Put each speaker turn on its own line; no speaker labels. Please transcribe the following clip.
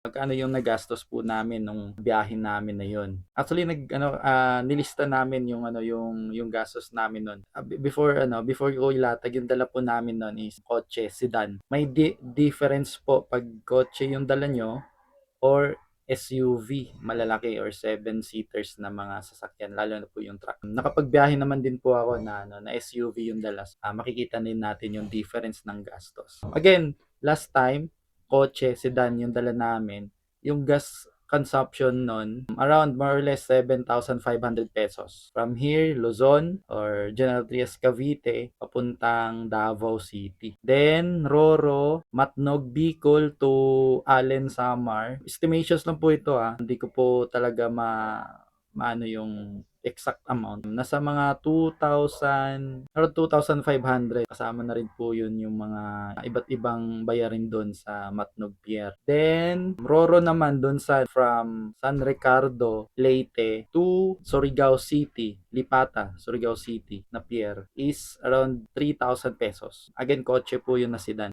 magkano yung nagastos po namin nung biyahe namin na yun. Actually nilista namin yung yung gastos namin nun. Before ko ilatag yung dala po namin nun is kotse, sedan. May difference po pag kotse yung dala nyo or SUV, malalaki or 7-seaters na mga sasakyan, lalo na po yung truck. Nakapagbiyahe naman din po ako na SUV yung dalas. Makikita din natin yung difference ng gastos. Again, last time, kotse, sedan yung dala namin. Yung gas consumption nun, around more or less 7,500 pesos. From here, Luzon or General Trias, Cavite, papuntang Davao City. Then, Roro, Matnog, Bicol to Allen, Samar. Estimations lang po ito Hindi ko po talaga maano yung exact amount. Nasa mga 2,000, around 2,500. Kasama na rin po yun yung mga iba't ibang bayarin doon sa Matnog Pier. Then, Roro naman doon from San Ricardo, Leyte to Surigao City, Lipata, Surigao City na pier is around 3,000 pesos. Again, kotse po yun na sedan.